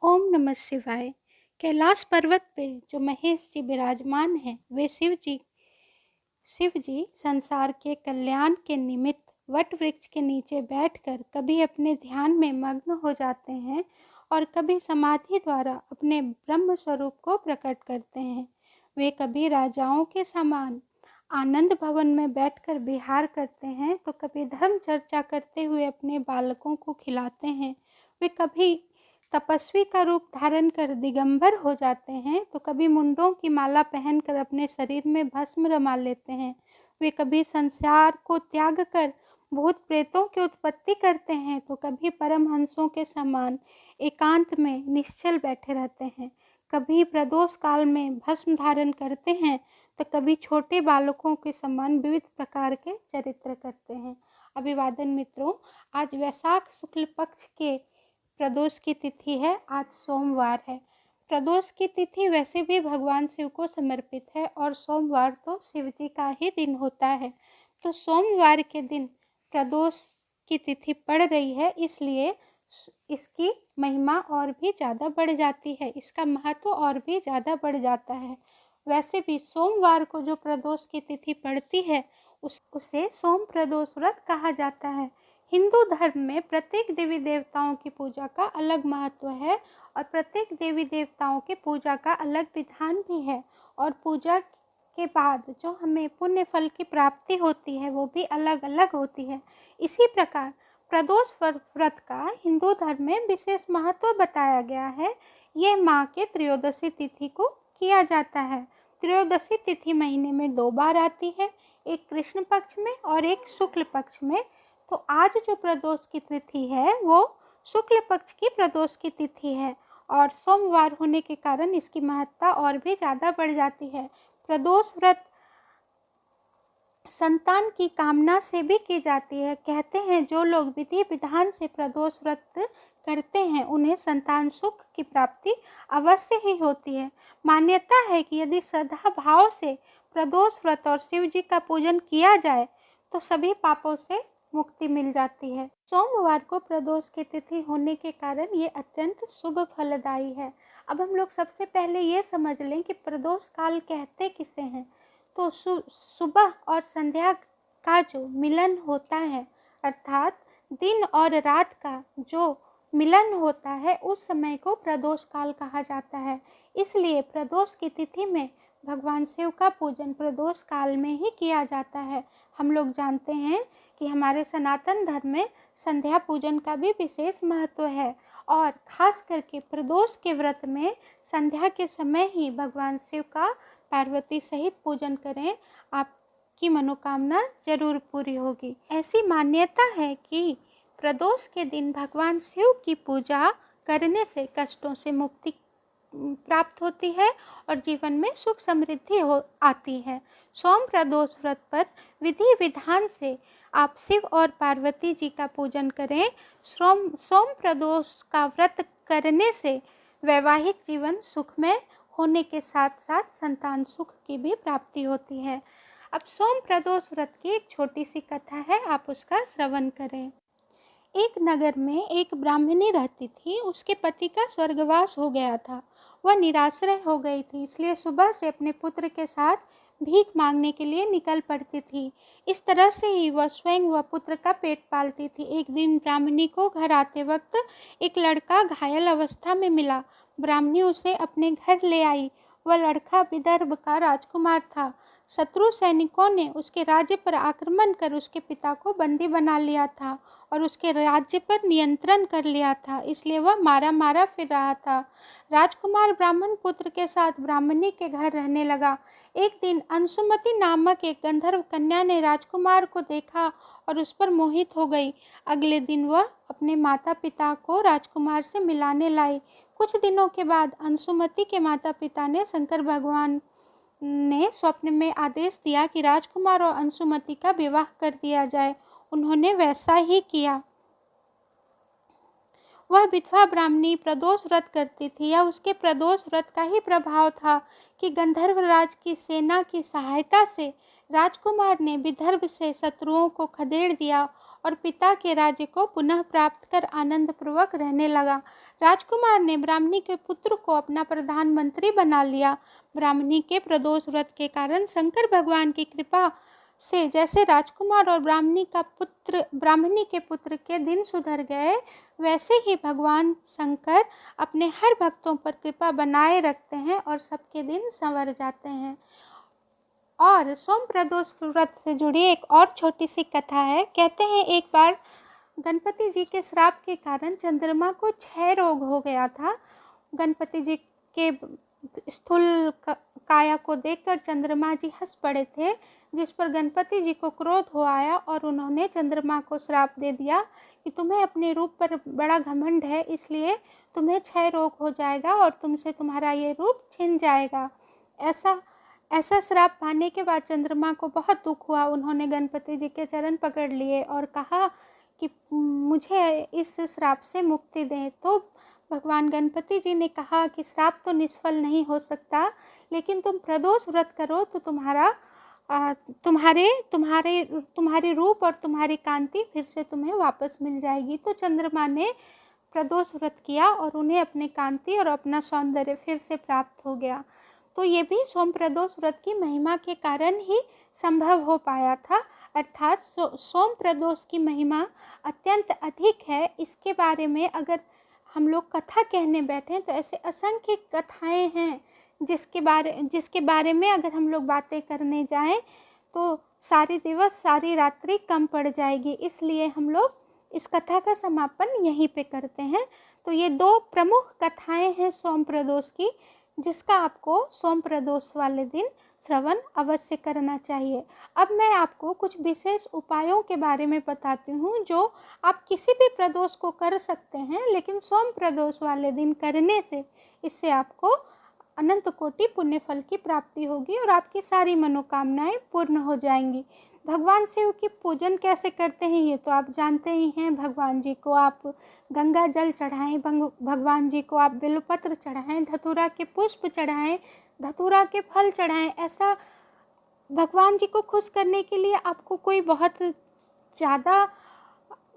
ओम नमः शिवाय। कैलाश पर्वत पे जो महेश जी विराजमान हैं, वे शिव जी संसार के कल्याण के निमित्त वट वृक्ष के नीचे बैठकर कभी अपने ध्यान में मग्न हो जाते हैं और कभी समाधि द्वारा अपने ब्रह्म स्वरूप को प्रकट करते हैं। वे कभी राजाओं के समान आनंद भवन में बैठकर विहार करते हैं, तो कभी धर्म चर्चा करते हुए अपने बालकों को खिलाते हैं। वे कभी तपस्वी का रूप धारण कर दिगंबर हो जाते हैं, तो कभी मुंडों की माला पहनकर अपने शरीर में भस्म रमा लेते हैं। वे कभी संसार को त्याग कर भूत प्रेतों की उत्पत्ति करते हैं, तो कभी परमहंसों के समान एकांत में निश्चल बैठे रहते हैं। कभी प्रदोष काल में भस्म धारण करते हैं, तो कभी छोटे बालकों के समान विविध प्रकार के चरित्र करते हैं। अभिवादन मित्रों, आज वैशाख शुक्ल पक्ष के प्रदोष की तिथि है। आज सोमवार है। प्रदोष की तिथि वैसे भी भगवान शिव को समर्पित है और सोमवार तो शिव जी का ही दिन होता है। तो सोमवार के दिन प्रदोष की तिथि पड़ रही है, इसलिए इसकी महिमा और भी ज़्यादा बढ़ जाती है, इसका महत्व और भी ज़्यादा बढ़ जाता है। वैसे भी सोमवार को जो प्रदोष की तिथि पड़ती है उसे सोम प्रदोष व्रत कहा जाता है। हिंदू धर्म में प्रत्येक देवी देवताओं की पूजा का अलग महत्व है और प्रत्येक देवी देवताओं के पूजा का अलग विधान भी है और पूजा के बाद जो हमें पुण्य फल की प्राप्ति होती है वो भी अलग अलग होती है। इसी प्रकार प्रदोष व्रत का हिंदू धर्म में विशेष महत्व बताया गया है। ये माह के त्रयोदशी तिथि को किया जाता है। त्रयोदशी तिथि महीने में 2 बार आती है, एक कृष्ण पक्ष में और एक शुक्ल पक्ष में। तो आज जो प्रदोष की तिथि है वो शुक्ल पक्ष की प्रदोष की तिथि है और सोमवार होने के कारण इसकी महत्ता और भी ज़्यादा बढ़ जाती है। प्रदोष व्रत संतान की कामना से भी की जाती है। कहते हैं जो लोग विधि विधान से प्रदोष व्रत करते हैं उन्हें संतान सुख की प्राप्ति अवश्य ही होती है। मान्यता है कि यदि श्रद्धा भाव से प्रदोष व्रत और शिव जी का पूजन किया जाए तो सभी पापों से मुक्ति मिल जाती है। सोमवार को प्रदोष की तिथि होने के कारण ये अत्यंत शुभ फलदायी है। अब हम लोग सबसे पहले ये समझ लें कि प्रदोष काल कहते किसे हैं। तो सुबह और संध्या का जो मिलन होता है, अर्थात दिन और रात का जो मिलन होता है, उस समय को प्रदोष काल कहा जाता है। इसलिए प्रदोष की तिथि में भगवान शिव का पूजन प्रदोष काल में ही किया जाता है। हम लोग जानते हैं कि हमारे सनातन धर्म में संध्या पूजन का भी विशेष महत्व है और खास करके प्रदोष के व्रत में संध्या के समय ही भगवान शिव का पार्वती सहित पूजन करें, आपकी मनोकामना जरूर पूरी होगी। ऐसी मान्यता है कि प्रदोष के दिन भगवान शिव की पूजा करने से कष्टों से मुक्ति प्राप्त होती है और जीवन में सुख समृद्धि आती है। सोम प्रदोष व्रत पर विधि विधान से आप शिव और पार्वती जी का पूजन करें। सोम प्रदोष का व्रत करने से वैवाहिक जीवन सुखमय होने के साथ साथ संतान सुख की भी प्राप्ति होती है। अब सोम प्रदोष व्रत की एक छोटी सी कथा है, आप उसका श्रवण करें। एक नगर में एक ब्राह्मणी रहती थी। उसके पति का स्वर्गवास हो गया था। वह निराश्रय हो गई थी, इसलिए सुबह से अपने पुत्र के साथ भीख मांगने के लिए निकल पड़ती थी। इस तरह से ही वह स्वयं व पुत्र का पेट पालती थी। एक दिन ब्राह्मणी को घर आते वक्त एक लड़का घायल अवस्था में मिला। ब्राह्मणी उसे अपने घर ले आई। वह लड़का विदर्भ का राजकुमार था। शत्रु सैनिकों ने उसके राज्य पर आक्रमण कर उसके पिता को बंदी बना लिया था और उसके राज्य पर नियंत्रण कर लिया था, इसलिए वह मारा मारा फिर रहा था। राजकुमार ब्राह्मण पुत्र के साथ ब्राह्मणी के घर रहने लगा। एक दिन अंशुमति नामक एक गंधर्व कन्या ने राजकुमार को देखा और उस पर मोहित हो गई। अगले दिन वह अपने माता पिता को राजकुमार से मिलाने लाई। कुछ दिनों के बाद अंशुमति के माता पिता ने शंकर भगवान ने स्वप्न में आदेश दिया कि राजकुमार और अंशुमति का विवाह कर दिया जाए। उन्होंने वैसा ही किया। वह विधवा ब्राह्मणी प्रदोष व्रत करती थी। यह उसके प्रदोष व्रत का ही प्रभाव था कि गंधर्वराज की सेना की सहायता से राजकुमार ने विदर्भ से शत्रुओं को खदेड़ दिया और पिता के राज्य को पुनः प्राप्त कर आनंदपूर्वक रहने लगा। राजकुमार ने ब्राह्मणी के पुत्र को अपना प्रधानमंत्री बना लिया। ब्राह्मणी के प्रदोष व्रत के कारण शंकर भगवान की कृपा से जैसे राजकुमार और ब्राह्मणी के पुत्र के दिन सुधर गए, वैसे ही भगवान शंकर अपने हर भक्तों पर कृपा बनाए रखते हैं और सबके दिन संवर जाते हैं। और सोम प्रदोष व्रत से जुड़ी एक और छोटी सी कथा है। कहते हैं एक बार गणपति जी के श्राप के कारण चंद्रमा को क्षय रोग हो गया था। गणपति जी के स्थूल काया को देखकर चंद्रमा जी हंस पड़े थे, जिस पर गणपति जी को क्रोध हो आया और उन्होंने चंद्रमा को श्राप दे दिया कि तुम्हें अपने रूप पर बड़ा घमंड है, इसलिए तुम्हें क्षय रोग हो जाएगा और तुमसे तुम्हारा ये रूप छिन जाएगा। ऐसा श्राप पाने के बाद चंद्रमा को बहुत दुख हुआ। उन्होंने गणपति जी के चरण पकड़ लिए और कहा कि मुझे इस श्राप से मुक्ति दें। तो भगवान गणपति जी ने कहा कि श्राप तो निष्फल नहीं हो सकता, लेकिन तुम प्रदोष व्रत करो तो तुम्हारे रूप और तुम्हारी कांति फिर से तुम्हें वापस मिल जाएगी। तो चंद्रमा ने प्रदोष व्रत किया और उन्हें अपनी कांति और अपना सौंदर्य फिर से प्राप्त हो गया। तो ये भी सोम प्रदोष व्रत की महिमा के कारण ही संभव हो पाया था। अर्थात सोम प्रदोष की महिमा अत्यंत अधिक है। इसके बारे में अगर हम लोग कथा कहने बैठें तो ऐसे असंख्य कथाएं हैं जिसके बारे में अगर हम लोग बातें करने जाएं तो सारे दिवस सारी रात्रि कम पड़ जाएगी। इसलिए हम लोग इस कथा का समापन यहीं पे करते हैं। तो ये दो प्रमुख कथाएं हैं सोम प्रदोष की, जिसका आपको सोम प्रदोष वाले दिन श्रवण अवश्य करना चाहिए। अब मैं आपको कुछ विशेष उपायों के बारे में बताती हूँ जो आप किसी भी प्रदोष को कर सकते हैं, लेकिन सोम प्रदोष वाले दिन करने से इससे आपको अनंत कोटि पुण्य फल की प्राप्ति होगी और आपकी सारी मनोकामनाएं पूर्ण हो जाएंगी। भगवान शिव की पूजन कैसे करते हैं ये तो आप जानते ही हैं। भगवान जी को आप गंगा जल चढ़ाएं, भगवान जी को आप बेलपत्र चढ़ाएं, धतूरा के पुष्प चढ़ाएं, धतूरा के फल चढ़ाएं। ऐसा भगवान जी को खुश करने के लिए आपको कोई बहुत ज़्यादा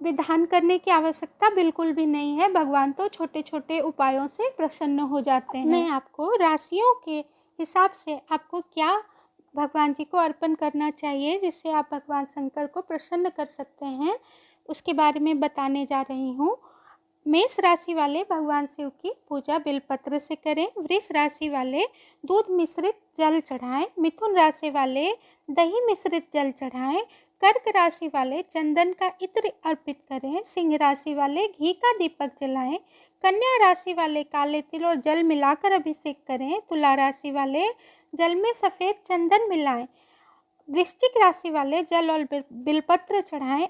विधान करने की आवश्यकता बिल्कुल भी नहीं है। भगवान तो छोटे छोटे उपायों से प्रसन्न हो जाते हैं। मैं आपको राशियों के हिसाब से आपको क्या भगवान जी को अर्पण करना चाहिए जिससे आप भगवान शंकर को प्रसन्न कर सकते हैं, उसके बारे में बताने जा रही हूँ। मेष राशि वाले भगवान शिव की पूजा बेलपत्र से करें। वृष राशि वाले दूध मिश्रित जल चढ़ाएं। मिथुन राशि वाले दही मिश्रित जल चढ़ाएं। कर्क राशि वाले चंदन का इत्र अर्पित करें। सिंह राशि वाले घी का दीपक जलाएं। कन्या राशि वाले काले तिल और जल मिलाकर अभिषेक करें। तुला राशि वाले जल में सफ़ेद चंदन मिलाएं। वृश्चिक राशि वाले जल और बिलपत्र चढ़ाएं।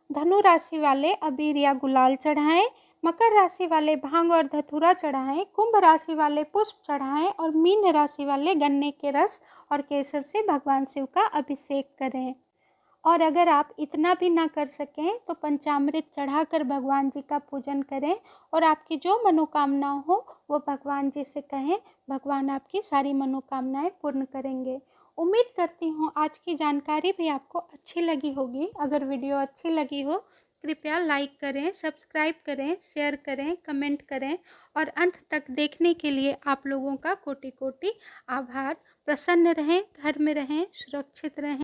धनु राशि वाले अबीर या गुलाल चढ़ाएं। मकर राशि वाले भांग और धतूरा चढ़ाएं। कुंभ राशि वाले पुष्प चढ़ाएं और मीन राशि वाले गन्ने के रस और केसर से भगवान शिव का अभिषेक करें। और अगर आप इतना भी ना कर सकें तो पंचामृत चढ़ाकर भगवान जी का पूजन करें और आपकी जो मनोकामना हो वो भगवान जी से कहें। भगवान आपकी सारी मनोकामनाएं पूर्ण करेंगे। उम्मीद करती हूँ आज की जानकारी भी आपको अच्छी लगी होगी। अगर वीडियो अच्छी लगी हो कृपया लाइक करें, सब्सक्राइब करें, शेयर करें, कमेंट करें और अंत तक देखने के लिए आप लोगों का कोटि कोटि आभार। प्रसन्न रहें, घर में रहें, सुरक्षित रहें।